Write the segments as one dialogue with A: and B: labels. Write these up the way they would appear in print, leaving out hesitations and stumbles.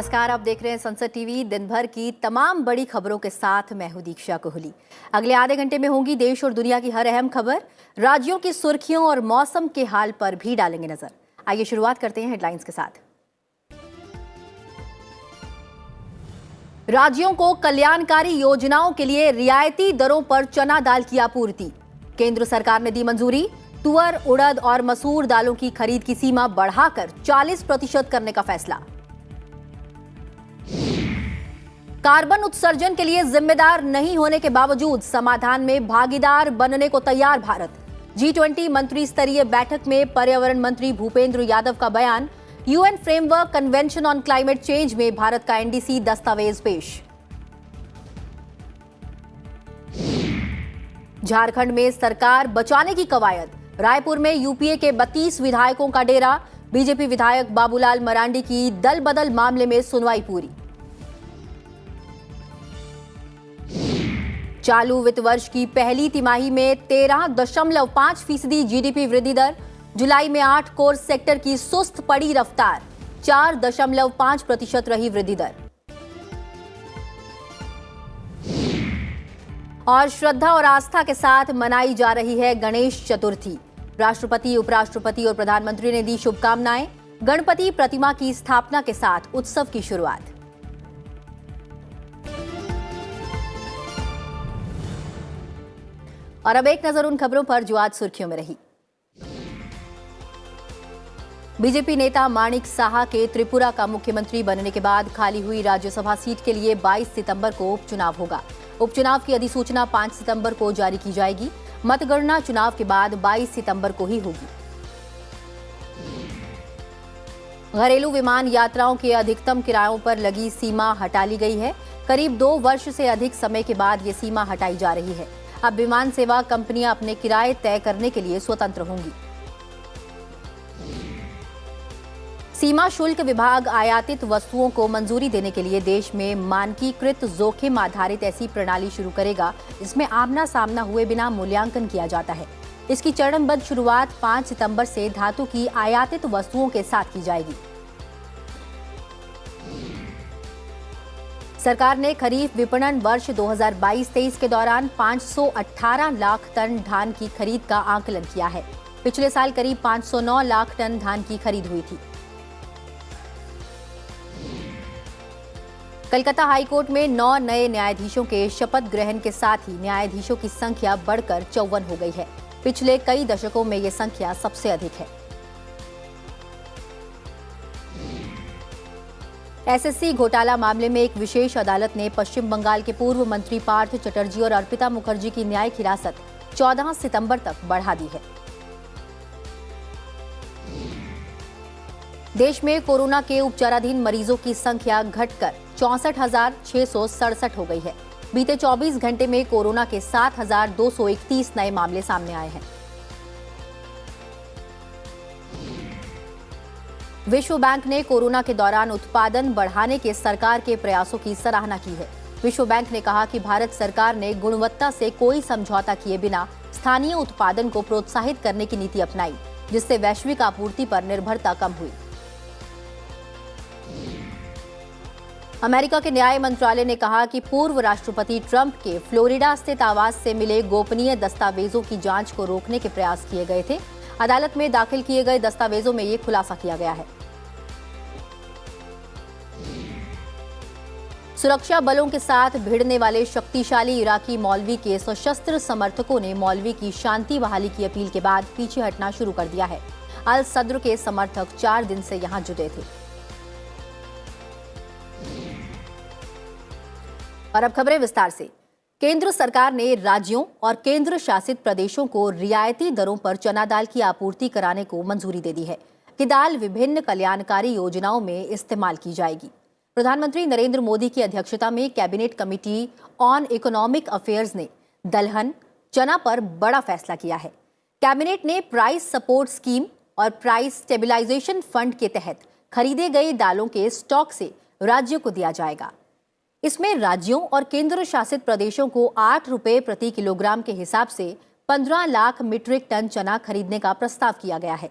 A: नमस्कार, आप देख रहे हैं संसद टीवी। दिन भर की तमाम बड़ी खबरों के साथ मैं हूं दीक्षा कोहली। अगले आधे घंटे में होंगी देश और दुनिया की हर अहम खबर। राज्यों की सुर्खियों और मौसम के हाल पर भी डालेंगे नजर। आइए शुरुआत करते हैं हेडलाइंस के साथ। राज्यों को कल्याणकारी योजनाओं के लिए रियायती दरों पर चना दाल की आपूर्ति। केंद्र सरकार ने दी मंजूरी। तुअर, उड़द और मसूर दालों की खरीद की सीमा बढ़ाकर 40% करने का फैसला। कार्बन उत्सर्जन के लिए जिम्मेदार नहीं होने के बावजूद समाधान में भागीदार बनने को तैयार भारत। G20 मंत्री स्तरीय बैठक में पर्यावरण मंत्री भूपेंद्र यादव का बयान। UN framework convention on climate change में भारत का एनडीसी दस्तावेज पेश। झारखंड में सरकार बचाने की कवायद। रायपुर में यूपीए के 32 विधायकों का डेरा। बीजेपी विधायक बाबूलाल मरांडी की दल बदल मामले में सुनवाई पूरी। चालू वित्त वर्ष की पहली तिमाही में 13.5% जीडीपी वृद्धि दर। जुलाई में 8 कोर सेक्टर की सुस्त पड़ी रफ्तार। 4.5% रही वृद्धि दर। और श्रद्धा और आस्था के साथ मनाई जा रही है गणेश चतुर्थी। राष्ट्रपति, उपराष्ट्रपति और प्रधानमंत्री ने दी शुभकामनाएं। गणपति प्रतिमा की स्थापना के साथ उत्सव की शुरुआत। और अब एक नजर उन खबरों पर जो आज सुर्खियों में रही। बीजेपी नेता माणिक साहा के त्रिपुरा का मुख्यमंत्री बनने के बाद खाली हुई राज्यसभा सीट के लिए 22 सितंबर को उपचुनाव होगा। उपचुनाव की अधिसूचना 5 सितंबर को जारी की जाएगी। मतगणना चुनाव के बाद 22 सितंबर को ही होगी। घरेलू विमान यात्राओं के अधिकतम किरायों पर लगी सीमा हटा ली गई है। करीब 2 वर्ष से अधिक समय के बाद ये सीमा हटाई जा रही है। अब विमान सेवा कंपनियां अपने किराए तय करने के लिए स्वतंत्र होंगी। सीमा शुल्क विभाग आयातित वस्तुओं को मंजूरी देने के लिए देश में मानकीकृत जोखिम आधारित ऐसी प्रणाली शुरू करेगा। इसमें आमना सामना हुए बिना मूल्यांकन किया जाता है। इसकी चरणबद्ध शुरुआत 5 सितंबर से धातु की आयातित वस्तुओं के साथ की जाएगी। सरकार ने खरीफ विपणन वर्ष 2022-23 के दौरान 518 लाख टन धान की खरीद का आकलन किया है। पिछले साल करीब 509 लाख टन धान की खरीद हुई थी। कलकत्ता हाईकोर्ट में 9 नए न्यायाधीशों के शपथ ग्रहण के साथ ही न्यायाधीशों की संख्या बढ़कर 54 हो गई है। पिछले कई दशकों में ये संख्या सबसे अधिक है। एसएससी घोटाला मामले में एक विशेष अदालत ने पश्चिम बंगाल के पूर्व मंत्री पार्थ चटर्जी और अर्पिता मुखर्जी की न्यायिक हिरासत 14 सितंबर तक बढ़ा दी है। देश में कोरोना के उपचाराधीन मरीजों की संख्या घटकर 64,667 हो गई है। बीते 24 घंटे में कोरोना के 7,231 नए मामले सामने आए हैं। विश्व बैंक ने कोरोना के दौरान उत्पादन बढ़ाने के सरकार के प्रयासों की सराहना की है। विश्व बैंक ने कहा कि भारत सरकार ने गुणवत्ता से कोई समझौता किए बिना स्थानीय उत्पादन को प्रोत्साहित करने की नीति अपनाई, जिससे वैश्विक आपूर्ति पर निर्भरता कम हुई। अमेरिका के न्याय मंत्रालय ने कहा कि पूर्व राष्ट्रपति ट्रंप के फ्लोरिडा स्थित आवास से मिले गोपनीय दस्तावेजों की जांच को रोकने के प्रयास किए गए थे। अदालत में दाखिल किए गए दस्तावेजों में ये खुलासा किया गया है। सुरक्षा बलों के साथ भिड़ने वाले शक्तिशाली इराकी मौलवी के सशस्त्र समर्थकों ने मौलवी की शांति बहाली की अपील के बाद पीछे हटना शुरू कर दिया है। अल सद्र के समर्थक 4 दिन से यहां जुटे थे। और अब खबरें विस्तार से। केंद्र सरकार ने राज्यों और केंद्र शासित प्रदेशों को रियायती दरों पर चना दाल की आपूर्ति कराने को मंजूरी दे दी है कि दाल विभिन्न कल्याणकारी योजनाओं में इस्तेमाल की जाएगी। प्रधानमंत्री नरेंद्र मोदी की अध्यक्षता में cabinet committee on economic affairs ने दलहन, चना पर बड़ा फैसला किया है। कैबिनेट ने प्राइस सपोर्ट स्कीम और प्राइस स्टेबलाइजेशन फंड के तहत खरीदे गए दालों के स्टॉक से राज्यों को दिया जाएगा। इसमें राज्यों और केंद्र शासित प्रदेशों को 8 रुपए प्रति किलोग्राम के हिसाब से 15 लाख मीट्रिक टन चना खरीदने का प्रस्ताव किया गया है।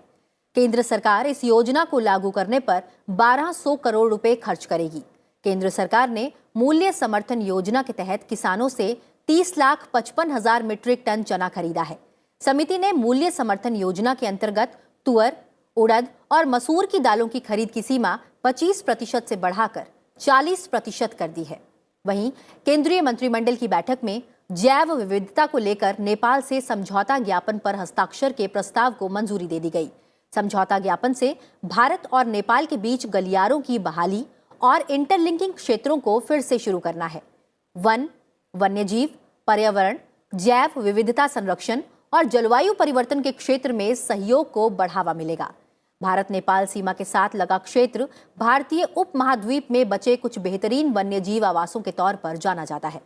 A: केंद्र सरकार इस योजना को लागू करने पर 1200 करोड़ रुपए खर्च करेगी। केंद्र सरकार ने मूल्य समर्थन योजना के तहत किसानों से 30,55,000 मीट्रिक टन चना खरीदा है। समिति ने मूल्य समर्थन योजना के अंतर्गत तुअर, उड़द और मसूर की दालों की खरीद की सीमा 25% से बढ़ाकर 40% कर दी है। वहीं केंद्रीय मंत्रिमंडल की बैठक में जैव विविधता को लेकर नेपाल से समझौता ज्ञापन पर हस्ताक्षर के प्रस्ताव को मंजूरी दे दी गई। समझौता ज्ञापन से भारत और नेपाल के बीच गलियारों की बहाली और इंटरलिंकिंग क्षेत्रों को फिर से शुरू करना है। वन, वन्यजीव, पर्यावरण, जैव विविधता संरक्षण और जलवायु परिवर्तन के क्षेत्र में सहयोग को बढ़ावा मिलेगा। भारत नेपाल सीमा के साथ लगा क्षेत्र भारतीय उपमहाद्वीप में बचे कुछ बेहतरीन वन्यजीव आवासों के तौर पर जाना जाता है।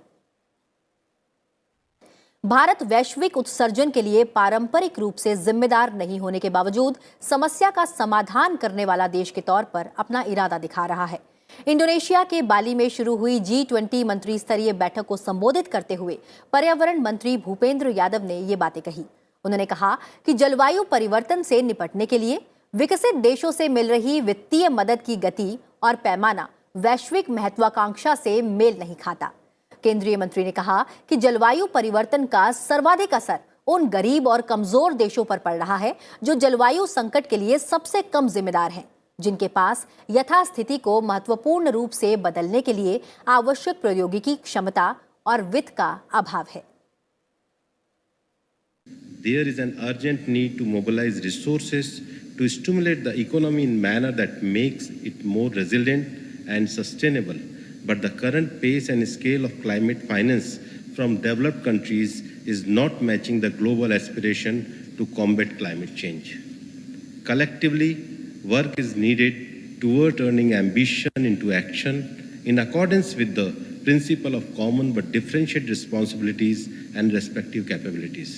A: भारत वैश्विक उत्सर्जन के लिए पारंपरिक रूप से जिम्मेदार नहीं होने के बावजूद समस्या का समाधान करने वाला देश के तौर पर अपना इरादा दिखा रहा है। इंडोनेशिया के बाली में शुरू हुई G20 मंत्री स्तरीय बैठक को संबोधित करते हुए पर्यावरण मंत्री भूपेंद्र यादव ने ये बातें कही। उन्होंने कहा कि जलवायु परिवर्तन से निपटने के लिए विकसित देशों से मिल रही वित्तीय मदद की गति और पैमाना वैश्विक महत्वाकांक्षा से मेल नहीं खाता। केंद्रीय मंत्री ने कहा कि जलवायु परिवर्तन का सर्वाधिक असर उन गरीब और कमजोर देशों पर पड़ रहा है जो जलवायु संकट के लिए सबसे कम जिम्मेदार हैं, जिनके पास यथास्थिति को महत्वपूर्ण रूप से बदलने के लिए आवश्यक प्रौद्योगिकी क्षमता और वित्त का अभाव है।
B: There is an urgent need to mobilize resources to stimulate the economy in a manner that makes it more resilient and sustainable. But the current pace and scale of climate finance from developed countries is not matching the global aspiration to combat climate change. Collectively, work is needed toward turning ambition into action in accordance with the principle of common but differentiated responsibilities and respective capabilities.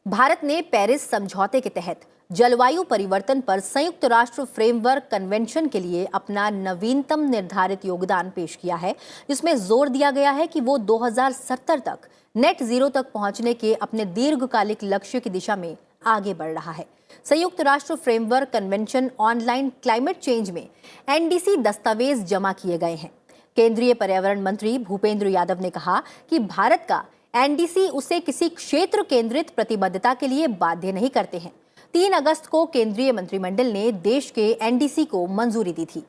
A: Bharat ने Paris समझौते के तहत जलवायु परिवर्तन पर संयुक्त राष्ट्र framework convention के लिए अपना नवीनतम निर्धारित योगदान पेश किया है, जिसमें जोर दिया गया है कि वो 2070 तक नेट जीरो तक पहुंचने के अपने दीर्घकालिक लक्ष्य की दिशा में आगे बढ़ रहा है। संयुक्त राष्ट्र framework convention online climate change में NDC दस्तावेज जमा किए गए हैं। केंद्रीय पर्यावरण मंत्री भूपेंद्र यादव ने कहा कि भारत का NDC उसे किसी क्षेत्र केंद्रित प्रतिबद्धता के लिए बाध्य नहीं करते हैं। 3 अगस्त को केंद्रीय मंत्रिमंडल ने देश के NDC को मंजूरी दी थी।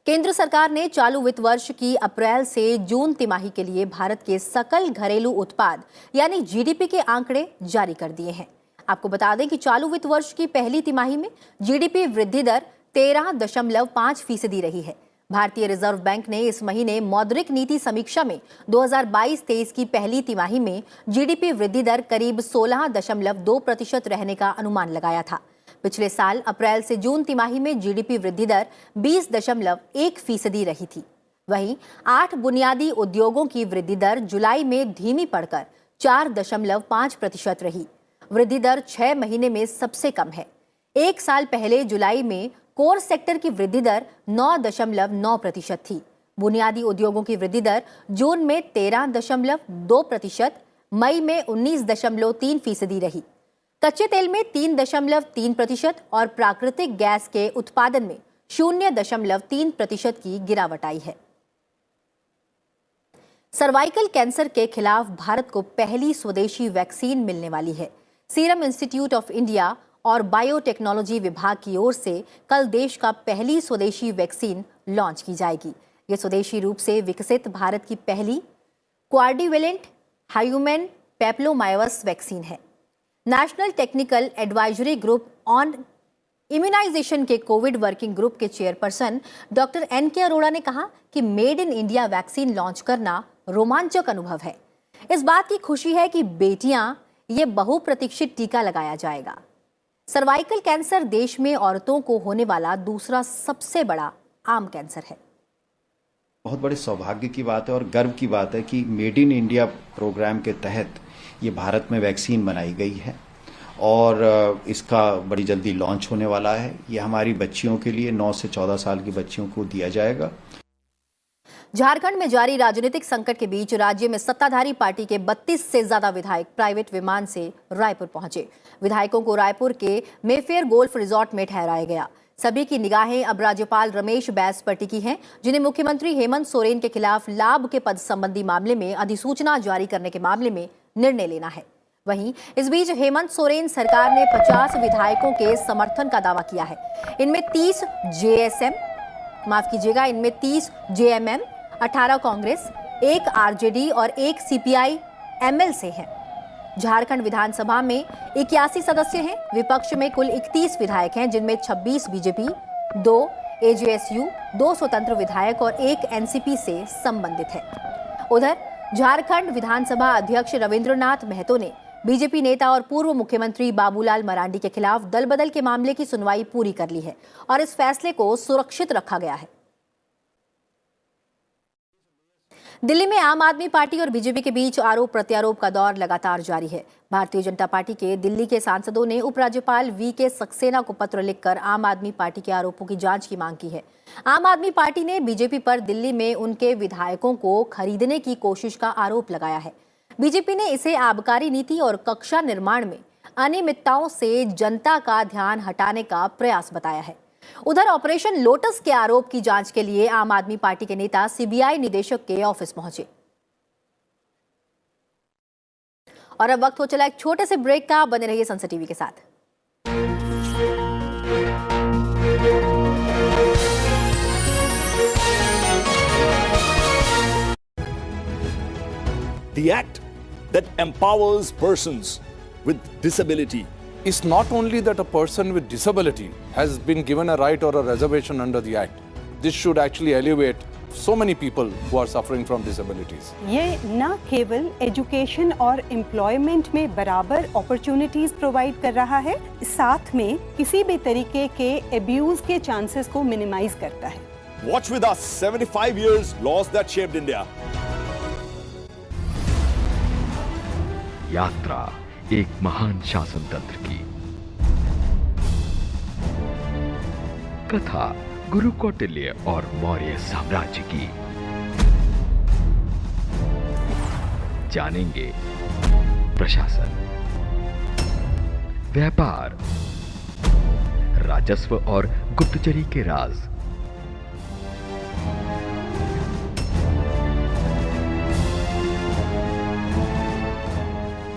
A: केंद्र सरकार ने चालू वित्त वर्ष की अप्रैल से जून तिमाही के लिए भारत के सकल घरेलू उत्पाद यानी GDP के आंकड़े जारी कर दिए हैं। आपको बता दें कि चालू वित्त वर्ष की पहली तिमाही में GDP वृद्धि दर 13.5% रही है। भारतीय रिजर्व बैंक ने इस महीने मौद्रिक नीति समीक्षा में 2022-23 की पहली तिमाही में GDP वृद्धि दर करीब 16.2% रहने का अनुमान लगाया था। पिछले साल अप्रैल से जून तिमाही में GDP वृद्धि दर 20.1% रही थी। वहीं 8 बुनियादी उद्योगों की वृद्धि दर जुलाई में धीमी पड़कर 4.5% रही। वृद्धि दर 6 महीने में सबसे कम है। एक साल पहले जुलाई में कोर सेक्टर की वृद्धि दर 9.9% थी। बुनियादी उद्योगों की वृद्धि दर जून में 13.2%, मई में 19.3% रही। कच्चे तेल में 3.3% और प्राकृतिक गैस के उत्पादन में 0.3% की गिरावट आई है। सर्वाइकल कैंसर के खिलाफ भारत को पहली स्वदेशी वैक्सीन मिलने वाली है। सीरम इंस्टीट्यूट ऑफ इंडिया और बायोटेक्नोलॉजी विभाग की ओर से कल देश का पहली स्वदेशी वैक्सीन लॉन्च की जाएगी। ये स्वदेशी रूप से विकसित भारत की पहली क्वाड्रिवेलेंट ह्यूमन पैप्लोमायवस वैक्सीन है। National technical advisory group on immunisation के कोविड वर्किंग ग्रुप के चेयरपर्सन डॉक्टर NK अरोड़ा ने कहा कि made in India vaccine launch करना रोमांचक अनुभव है। इस बात की खुशी है कि बेटियां ये बहुप्रतीक्षित टीका लगाया जाएगा। सर्वाइकल कैंसर देश में औरतों को होने वाला दूसरा सबसे बड़ा आम कैंसर है।
C: बहुत बड़े सौभाग्य की बात है और गर्व की बात है कि मेड इन इंडिया प्रोग्राम के तहत ये भारत में वैक्सीन बनाई गई है और इसका बड़ी जल्दी लॉन्च होने वाला है। ये हमारी बच्चियों के लिए 9 से 14 साल की बच्चियों को दिया जाएगा।
A: झारखंड में जारी राजनीतिक संकट के बीच राज्य में सत्ताधारी पार्टी के 32 से ज्यादा विधायक प्राइवेट विमान से रायपुर पहुंचे। विधायकों को रायपुर के मेफेयर गोल्फ रिजॉर्ट में ठहराया गया। सभी की निगाहें अब राज्यपाल रमेश बैस पर टिकी हैं, जिन्हें मुख्यमंत्री हेमंत सोरेन के खिलाफ लाभ के पद संबंधी मामले में अधिसूचना जारी करने के मामले में निर्णय लेना है। वहीं इस बीच हेमंत सोरेन सरकार ने 50 विधायकों के समर्थन का दावा किया है। इनमें 30 जेएमएम, 18 कांग्रेस, 1 आरजेडी और 1 सीपीआई एमएल से है। झारखंड विधानसभा में 81 सदस्य हैं। विपक्ष में कुल 31 विधायक हैं, जिनमें 26 बीजेपी, 2 एजेएसयू, 2 स्वतंत्र विधायक और 1 एनसीपी से संबंधित है। उधर झारखंड विधानसभा अध्यक्ष रविंद्रनाथ महतो ने बीजेपी नेता और पूर्व मुख्यमंत्री बाबूलाल मरांडी के खिलाफ दल बदल के मामले की सुनवाई पूरी कर ली है और इस फैसले को सुरक्षित रखा गया है। दिल्ली में आम आदमी पार्टी और बीजेपी के बीच आरोप प्रत्यारोप का दौर लगातार जारी है। भारतीय जनता पार्टी के दिल्ली के सांसदों ने उपराज्यपाल वीके सक्सेना को पत्र लिखकर आम आदमी पार्टी के आरोपों की जांच की मांग की है। आम आदमी पार्टी ने बीजेपी पर दिल्ली में उनके विधायकों को खरीदने की कोशिश का आरोप लगाया है। बीजेपी ने इसे आबकारी नीति और कक्षा निर्माण में अनियमितताओं से जनता का ध्यान हटाने का प्रयास बताया है। उधर ऑपरेशन लोटस के आरोप की जांच के लिए आम आदमी पार्टी के नेता सीबीआई निदेशक के ऑफिस पहुंचे। और अब वक्त हो चला एक छोटे से ब्रेक का। बने रहिए सनसद टीवी के साथ।
D: The act that empowers persons with disability.
E: It's not only that a person with disability has been given a right or a reservation under the act. This should actually elevate so many people who are suffering from disabilities.
F: ये न केवल education और employment में बराबर opportunities provide कर रहा है, साथ में किसी भी तरीके के एब्यूज के चांसेस को मिनिमाइज करता है।
D: Watch with us 75 years laws that shaped India.
G: यात्रा एक महान शासन तंत्र की कथा, गुरु कौटिल्य और मौर्य साम्राज्य की। जानेंगे प्रशासन, व्यापार, राजस्व और गुप्तचरी के राज।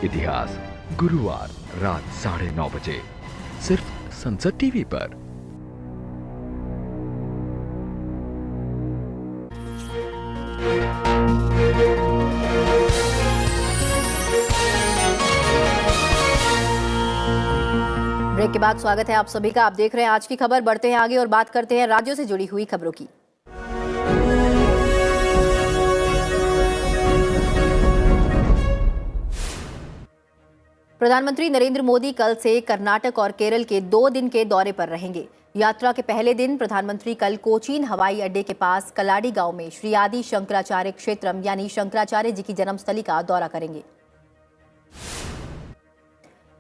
G: इतिहास गुरुवार रात 9:30 बजे सिर्फ संसद टीवी पर।
A: ब्रेक के बाद स्वागत है आप सभी का। आप देख रहे हैं आज की खबर। बढ़ते हैं आगे और बात करते हैं राज्यों से जुड़ी हुई खबरों की। प्रधानमंत्री नरेंद्र मोदी कल से कर्नाटक और केरल के 2 दिन के दौरे पर रहेंगे। यात्रा के पहले दिन प्रधानमंत्री कल कोचीन हवाई अड्डे के पास कलाडी गांव में श्री आदि शंकराचार्य क्षेत्रम यानी शंकराचार्य जी की जन्मस्थली का दौरा करेंगे।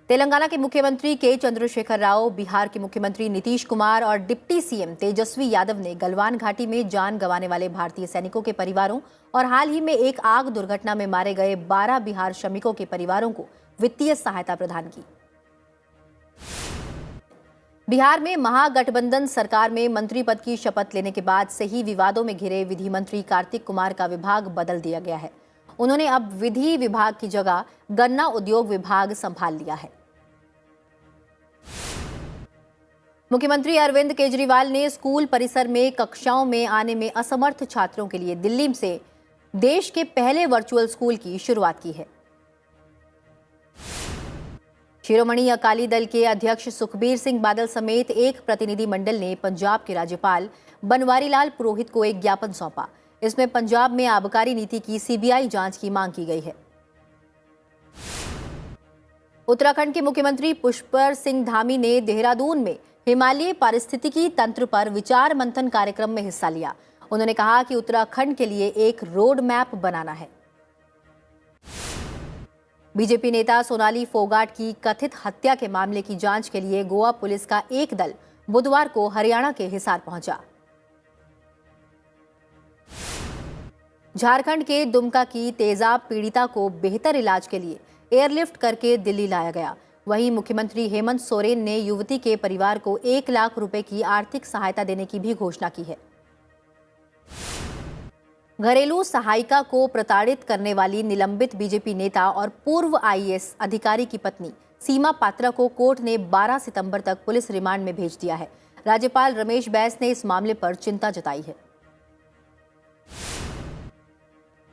A: तेलंगाना के मुख्यमंत्री के चंद्रशेखर राव, बिहार के मुख्यमंत्री नीतीश कुमार और डिप्टी सीएम तेजस्वी यादव ने गलवान घाटी में जान गंवाने वाले भारतीय सैनिकों के परिवारों और हाल ही में एक आग दुर्घटना में मारे गए 12 बिहार श्रमिकों के परिवारों को वित्तीय सहायता प्रदान की। बिहार में महागठबंधन सरकार में मंत्री पद की शपथ लेने के बाद से ही विवादों में घिरे विधि मंत्री कार्तिक कुमार का विभाग बदल दिया गया है। उन्होंने अब विधि विभाग की जगह गन्ना उद्योग विभाग संभाल लिया है। मुख्यमंत्री अरविंद केजरीवाल ने स्कूल परिसर में कक्षाओं में आने में असमर्थ छात्रों के लिए दिल्ली से देश के पहले वर्चुअल स्कूल की शुरुआत की है। शिरोमणि अकाली दल के अध्यक्ष सुखबीर सिंह बादल समेत एक प्रतिनिधि मंडल ने पंजाब के राज्यपाल बनवारी लाल पुरोहित को एक ज्ञापन सौंपा। इसमें पंजाब में आबकारी नीति की सीबीआई जांच की मांग की गई है। उत्तराखंड के मुख्यमंत्री पुष्कर सिंह धामी ने देहरादून में हिमालयी पारिस्थितिकी तंत्र पर विचार मंथन कार्यक्रम में हिस्सा लिया। उन्होंने कहा कि उत्तराखंड के लिए एक रोड मैप बनाना है। बीजेपी नेता सोनाली फोगाट की कथित हत्या के मामले की जांच के लिए गोवा पुलिस का एक दल बुधवार को हरियाणा के हिसार पहुंचा। झारखंड के दुमका की तेजाब पीड़िता को बेहतर इलाज के लिए एयरलिफ्ट करके दिल्ली लाया गया। वहीं मुख्यमंत्री हेमंत सोरेन ने युवती के परिवार को 1 लाख रुपए की आर्थिक सहायता देने की भी घोषणा की है। घरेलू सहायिका को प्रताड़ित करने वाली निलंबित बीजेपी नेता और पूर्व आईएएस अधिकारी की पत्नी सीमा पात्रा को कोर्ट ने 12 सितंबर तक पुलिस रिमांड में भेज दिया है। राज्यपाल रमेश बैस ने इस मामले पर चिंता जताई है।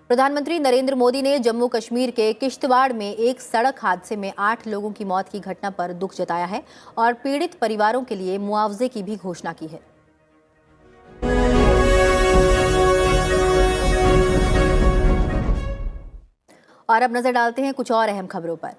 A: प्रधानमंत्री नरेंद्र मोदी ने जम्मू कश्मीर के किश्तवाड़ में एक सड़क हादसे में 8 लोगों की मौत की घटना पर दुख जताया है और पीड़ित परिवारों के लिए मुआवजे की भी घोषणा की है। और अब नजर डालते हैं कुछ और अहम खबरों पर।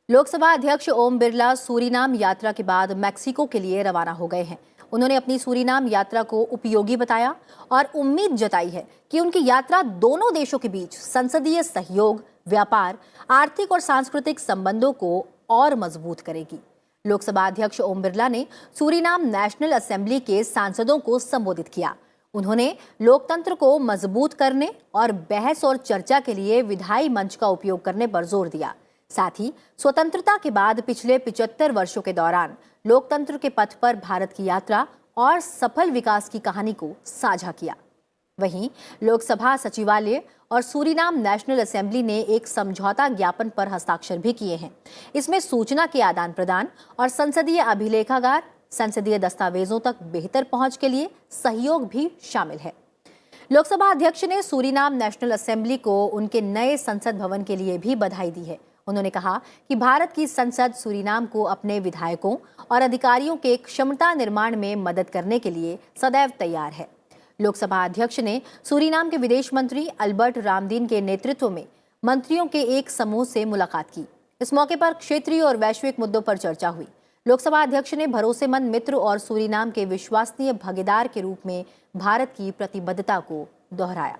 A: लोकसभा अध्यक्ष ओम बिरला सूरीनाम यात्रा के बाद मैक्सिको के लिए रवाना हो गए हैं। उन्होंने अपनी सूरीनाम यात्रा को उपयोगी बताया और उम्मीद जताई है कि उनकी यात्रा दोनों देशों के बीच संसदीय सहयोग, व्यापार, आर्थिक और सांस्कृतिक संबंधों को और मजबूत करेगी। लोकसभा अध्यक्ष ओम बिरला ने सूरीनाम नेशनल असेंबली के सांसदों को संबोधित किया। उन्होंने लोकतंत्र को मजबूत करने और बहस और चर्चा के लिए विधायी मंच का उपयोग करने पर जोर दिया। साथ ही स्वतंत्रता के बाद पिछले 75 वर्षों के दौरान लोकतंत्र के पथ पर भारत की यात्रा और सफल विकास की कहानी को साझा किया। वहीं लोकसभा सचिवालय और सूरीनाम नेशनल असेंबली ने एक समझौता ज्ञापन पर हस्ताक्षर भी किए हैं। इसमें सूचना के आदान प्रदान और संसदीय अभिलेखागार, संसदीय दस्तावेजों तक बेहतर पहुंच के लिए सहयोग भी शामिल है। लोकसभा अध्यक्ष ने सूरीनाम नेशनल असेंबली को उनके नए संसद भवन के लिए भी बधाई दी है। उन्होंने कहा कि भारत की संसद सूरीनाम को अपने विधायकों और अधिकारियों के क्षमता निर्माण में मदद करने के लिए सदैव तैयार है। लोकसभा अध्यक्ष ने सूरीनाम के विदेश मंत्री अल्बर्ट रामदीन के नेतृत्व में मंत्रियों के एक समूह से मुलाकात की। इस मौके पर क्षेत्रीय और वैश्विक मुद्दों पर चर्चा हुई। लोकसभा अध्यक्ष ने भरोसेमंद मित्र और सूरीनाम के विश्वसनीय भागीदार के रूप में भारत की प्रतिबद्धता को दोहराया।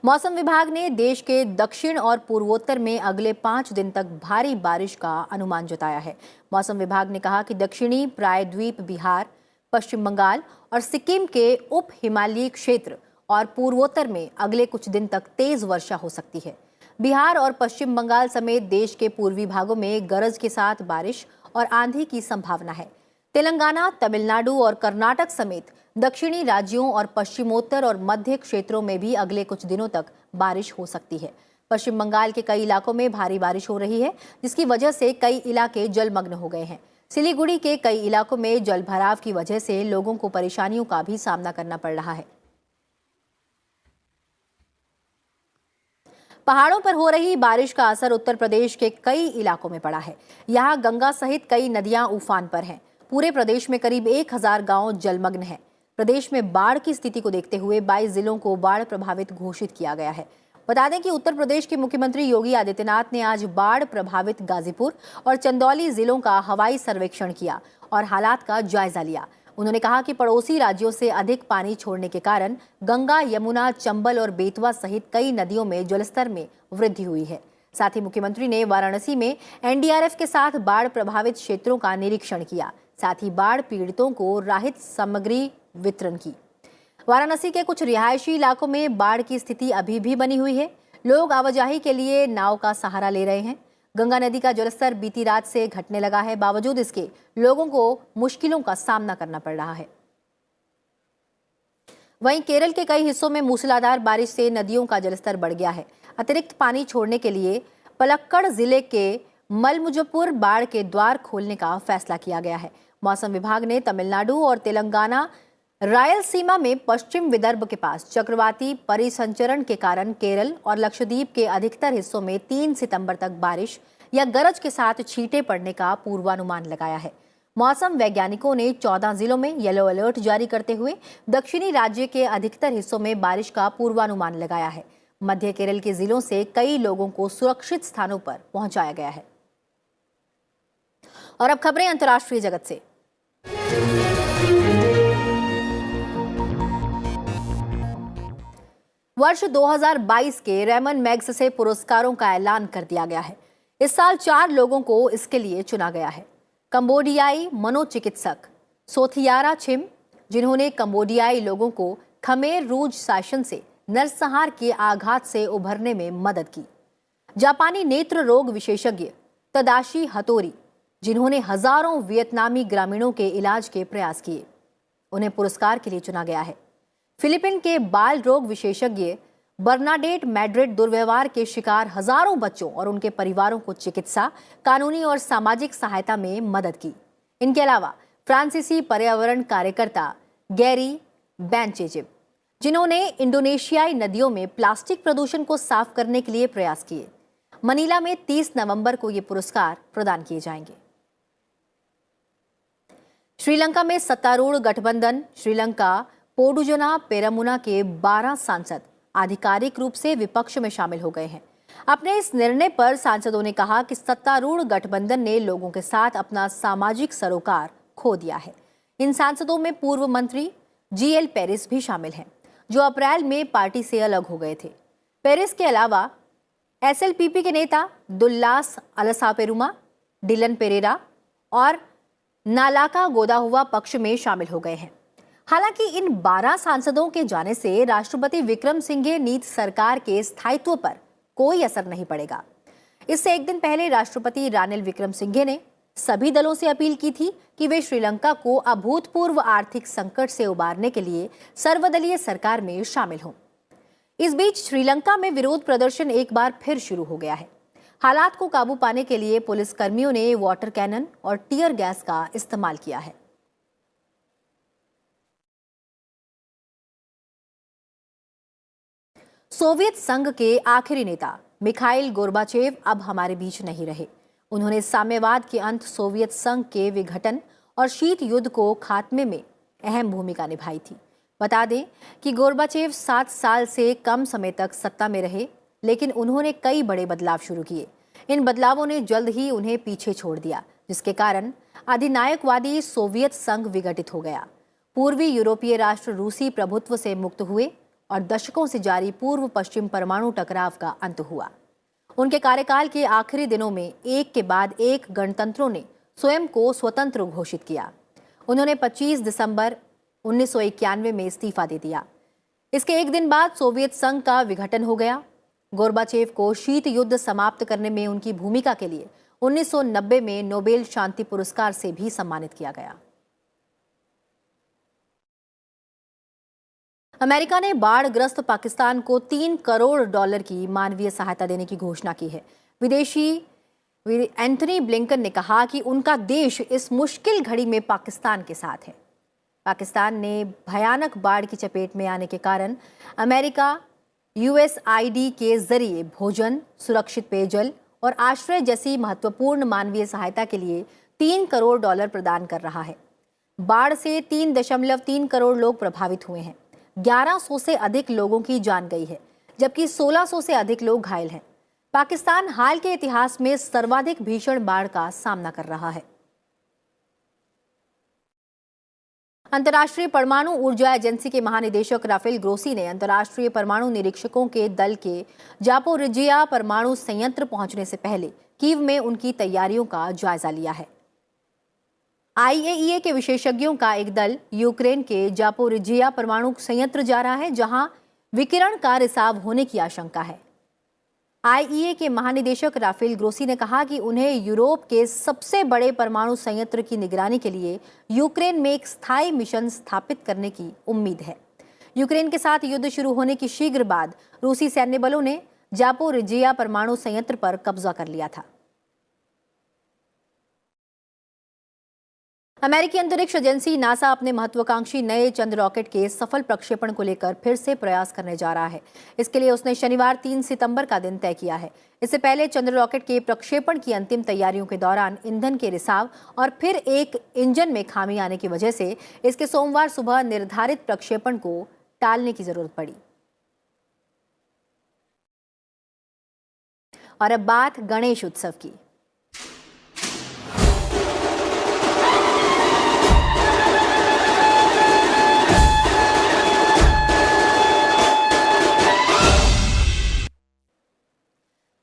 A: मौसम विभाग ने देश के दक्षिण और पूर्वोत्तर में अगले 5 दिन तक भारी बारिश का अनुमान जताया है। मौसम विभाग ने कहा कि दक्षिणी प्रायद्वीप, बिहार, पश्चिम बंगाल और सिक्किम के उप हिमालयी क्षेत्र और पूर्वोत्तर में अगले कुछ दिन तक तेज वर्षा हो सकती है। बिहार और पश्चिम बंगाल समेत देश के पूर्वी भागों में गरज के साथ बारिश और आंधी की संभावना है। तेलंगाना, तमिलनाडु और कर्नाटक समेत दक्षिणी राज्यों और पश्चिमोत्तर और मध्य क्षेत्रों में भी अगले कुछ दिनों तक बारिश हो सकती है। पश्चिम बंगाल के कई इलाकों में भारी बारिश हो रही है, जिसकी वजह से कई इलाके जलमग्न हो गए हैं। सिलीगुड़ी के कई इलाकों में जलभराव की वजह से लोगों को परेशानियों का भी सामना करना पड़ रहा है। पहाड़ों पर हो रही बारिश का असर उत्तर प्रदेश के कई इलाकों में पड़ा है। यहाँ गंगा सहित कई नदियां उफान पर हैं। पूरे प्रदेश में करीब 1000 गांव जलमग्न हैं। प्रदेश में बाढ़ की स्थिति को देखते हुए 22 जिलों को बाढ़ प्रभावित घोषित किया गया है। बता दें कि उत्तर प्रदेश के मुख्यमंत्री योगी आदित्यनाथ ने आज बाढ़ प्रभावित गाजीपुर और चंदौली जिलों का हवाई सर्वेक्षण किया और हालात का जायजा लिया। उन्होंने कहा कि पड़ोसी राज्यों से अधिक पानी छोड़ने के कारण गंगा, यमुना, चंबल और बेतवा सहित कई नदियों में जलस्तर में वृद्धि हुई है। साथ ही मुख्यमंत्री ने वाराणसी में एनडीआरएफ के साथ बाढ़ प्रभावित क्षेत्रों का निरीक्षण किया। साथ ही बाढ़ पीड़ितों को राहत सामग्री वितरण की। वाराणसी के कुछ रिहायशी इलाकों में बाढ़ की स्थिति अभी भी बनी हुई है। लोग आवाजाही के लिए नाव का सहारा ले रहे हैं। गंगा नदी का जलस्तर बीती रात से घटने लगा है। बावजूद इसके लोगों को मुश्किलों का सामना करना पड़ रहा है। वहीं केरल के कई हिस्सों में मूसलाधार बारिश से नदियों का जलस्तर बढ़ गया है। अतिरिक्त पानी छोड़ने के लिए पलक्कड़ जिले के मलमुजपुर बाढ़ के द्वार खोलने का फैसला किया गया है। मौसम विभाग ने तमिलनाडु और तेलंगाना, रायलसीमा में पश्चिम विदर्भ के पास चक्रवाती परिसंचरण के कारण केरल और लक्षद्वीप के अधिकतर हिस्सों में 3 सितंबर तक बारिश या गरज के साथ छींटे पड़ने का पूर्वानुमान लगाया है। मौसम वैज्ञानिकों ने 14 जिलों में येलो अलर्ट जारी करते हुए दक्षिणी राज्य के अधिकतर हिस्सों में बारिश का पूर्वानुमान लगाया है। मध्य केरल के जिलों से कई लोगों को सुरक्षित स्थानों पर पहुंचाया गया है। और अब खबरें अंतर्राष्ट्रीय जगत से। वर्ष 2022 के रेमन मैग्सेसे पुरस्कारों का ऐलान कर दिया गया है। इस साल 4 लोगों को इसके लिए चुना गया है। कंबोडियाई मनोचिकित्सक सोथियारा छिम, जिन्होंने कंबोडियाई लोगों को खमेर रूज शासन से नरसंहार के आघात से उभरने में मदद की। जापानी नेत्र रोग विशेषज्ञ तदाशी हतोरी, जिन्होंने हजारों वियतनामी ग्रामीणों के इलाज के प्रयास किए, उन्हें पुरस्कार के लिए चुना गया है। फिलीपीन के बाल रोग विशेषज्ञ बर्नाडेट मैड्रिड दुर्व्यवहार के शिकार हजारों बच्चों और उनके परिवारों को चिकित्सा, कानूनी और सामाजिक सहायता में मदद की। इनके अलावा फ्रांसीसी पर्यावरण कार्यकर्ता गैरी बैंचेजिब, जिन्होंने इंडोनेशियाई नदियों में प्लास्टिक प्रदूषण को साफ करने के लिए प्रयास किए। मनीला में 30 नवंबर को ये पुरस्कार प्रदान किए जाएंगे। श्रीलंका में सत्तारूढ़ गठबंधन श्रीलंका पोडुजना पेरामुना के 12 सांसद आधिकारिक रूप से विपक्ष में शामिल हो गए हैं। अपने इस निर्णय पर सांसदों ने कहा कि सत्तारूढ़ गठबंधन ने लोगों के साथ अपना सामाजिक सरोकार खो दिया है। इन सांसदों में पूर्व मंत्री जीएल पेरिस भी शामिल हैं, जो अप्रैल में पार्टी से अलग हो गए थे। पेरिस के अलावा एसएलपीपी के नेता दुल्लास अलसापेरुमा, डिलन पेरेरा और नालाका गोदाहुआ पक्ष में शामिल हो गए हैं। हालांकि इन 12 सांसदों के जाने से राष्ट्रपति विक्रमसिंघे नीत सरकार के स्थायित्व पर कोई असर नहीं पड़ेगा। इससे एक दिन पहले राष्ट्रपति रानिल विक्रमसिंघे ने सभी दलों से अपील की थी कि वे श्रीलंका को अभूतपूर्व आर्थिक संकट से उबारने के लिए सर्वदलीय सरकार में शामिल हों। इस बीच श्रीलंका में विरोध प्रदर्शन एक बार फिर शुरू हो गया है। हालात को काबू पाने के लिए पुलिस कर्मियों ने वाटर कैनन और टीयर गैस का इस्तेमाल किया है। सोवियत संघ के आखिरी नेता मिखाइल गोर्बाचेव अब हमारे बीच नहीं रहे। उन्होंने साम्यवाद के अंत, सोवियत संघ के विघटन और शीत युद्ध को खात्मे में अहम भूमिका निभाई थी। बता दें कि गोर्बाचेव 7 साल से कम समय तक सत्ता में रहे, लेकिन उन्होंने कई बड़े बदलाव शुरू किए। इन बदलावों ने जल्द ही उन्हें पीछे छोड़ दिया, जिसके कारण अधिनायकवादी सोवियत संघ विघटित हो गया। पूर्वी यूरोपीय राष्ट्र रूसी प्रभुत्व से मुक्त हुए और दशकों से जारी पूर्व पश्चिम परमाणु टकराव का अंत हुआ। उनके कार्यकाल के आखिरी दिनों में एक के बाद एक गणतंत्रों ने स्वयं को स्वतंत्र घोषित किया। उन्होंने 25 दिसंबर 1991 में इस्तीफा दे दिया। इसके एक दिन बाद सोवियत संघ का विघटन हो गया। गोर्बाचेव को शीत युद्ध समाप्त करने में उनकी भूमिका के लिए 1990 में नोबेल शांति पुरस्कार से भी सम्मानित किया गया। अमेरिका ने बाढ़ग्रस्त पाकिस्तान को $3 करोड़ की मानवीय सहायता देने की घोषणा की है। विदेशी एंथनी ब्लिंकन ने कहा कि उनका देश इस मुश्किल घड़ी में पाकिस्तान के साथ है। पाकिस्तान ने भयानक बाढ़ की चपेट में आने के कारण अमेरिका यूएसआईडी के जरिए भोजन, सुरक्षित पेयजल और आश्रय जैसी महत्वपूर्ण मानवीय सहायता के लिए $3 करोड़ प्रदान कर रहा है। बाढ़ से 3.3 करोड़ लोग प्रभावित हुए हैं। 1100 से अधिक लोगों की जान गई है, जबकि 1600 से अधिक लोग घायल हैं। पाकिस्तान हाल के इतिहास में सर्वाधिक भीषण बाढ़ का सामना कर रहा है। अंतर्राष्ट्रीय परमाणु ऊर्जा एजेंसी के महानिदेशक राफेल ग्रोसी ने अंतर्राष्ट्रीय परमाणु निरीक्षकों के दल के जापोरिजिया परमाणु संयंत्र पहुंचने से पहले कीव में उनकी तैयारियों का जायजा लिया है। आईएईए के विशेषज्ञों का एक दल यूक्रेन के जापोरिजिया परमाणु संयंत्र जा रहा है, जहां विकिरण का रिसाव होने की आशंका है। आईईए के महानिदेशक राफेल ग्रोसी ने कहा कि उन्हें यूरोप के सबसे बड़े परमाणु संयंत्र की निगरानी के लिए यूक्रेन में एक स्थायी मिशन स्थापित करने की उम्मीद है। यूक्रेन के साथ युद्ध शुरू होने की शीघ्र बाद रूसी सैन्य बलों ने जापोरिजिया परमाणु संयंत्र पर कब्जा कर लिया था। अमेरिकी अंतरिक्ष एजेंसी नासा अपने महत्वाकांक्षी नए चंद्र रॉकेट के सफल प्रक्षेपण को लेकर फिर से प्रयास करने जा रहा है। इसके लिए उसने शनिवार 3 सितंबर का दिन तय किया है। इससे पहले चंद्र रॉकेट के प्रक्षेपण की अंतिम तैयारियों के दौरान ईंधन के रिसाव और फिर एक इंजन में खामी आने की वजह से इसके सोमवार सुबह निर्धारित प्रक्षेपण को टालने की जरूरत पड़ी। और अब बात गणेश उत्सव की।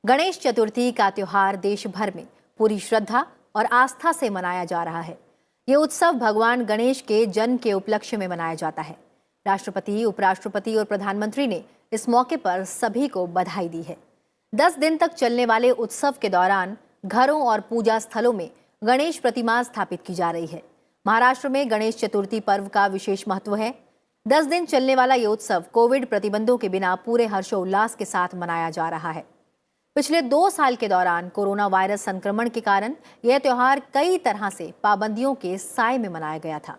A: गणेश चतुर्थी का त्योहार देश भर में पूरी श्रद्धा और आस्था से मनाया जा रहा है। ये उत्सव भगवान गणेश के जन्म के उपलक्ष्य में मनाया जाता है। राष्ट्रपति, उपराष्ट्रपति और प्रधानमंत्री ने इस मौके पर सभी को बधाई दी है। 10 दिन तक चलने वाले उत्सव के दौरान घरों और पूजा स्थलों में गणेश प्रतिमा स्थापित की जा रही है। महाराष्ट्र में गणेश चतुर्थी पर्व का विशेष महत्व है। 10 दिन चलने वाला ये उत्सव कोविड प्रतिबंधों के बिना पूरे हर्षोल्लास के साथ मनाया जा रहा है। पिछले 2 साल के दौरान कोरोना वायरस संक्रमण के कारण यह त्योहार कई तरह से पाबंदियों के साए में मनाया गया था।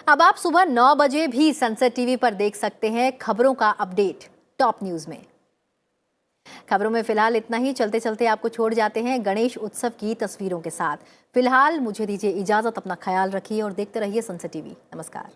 A: अब आप सुबह 9 बजे भी सनसेट टीवी पर देख सकते हैं खबरों का अपडेट टॉप न्यूज में। खबरों में फिलहाल इतना ही। चलते चलते आपको छोड़ जाते हैं गणेश उत्सव की तस्वीरों के साथ। फिलहाल मुझे दीजिए इजाजत। अपना ख्याल रखिए और देखते रहिए सनसेट टीवी। नमस्कार।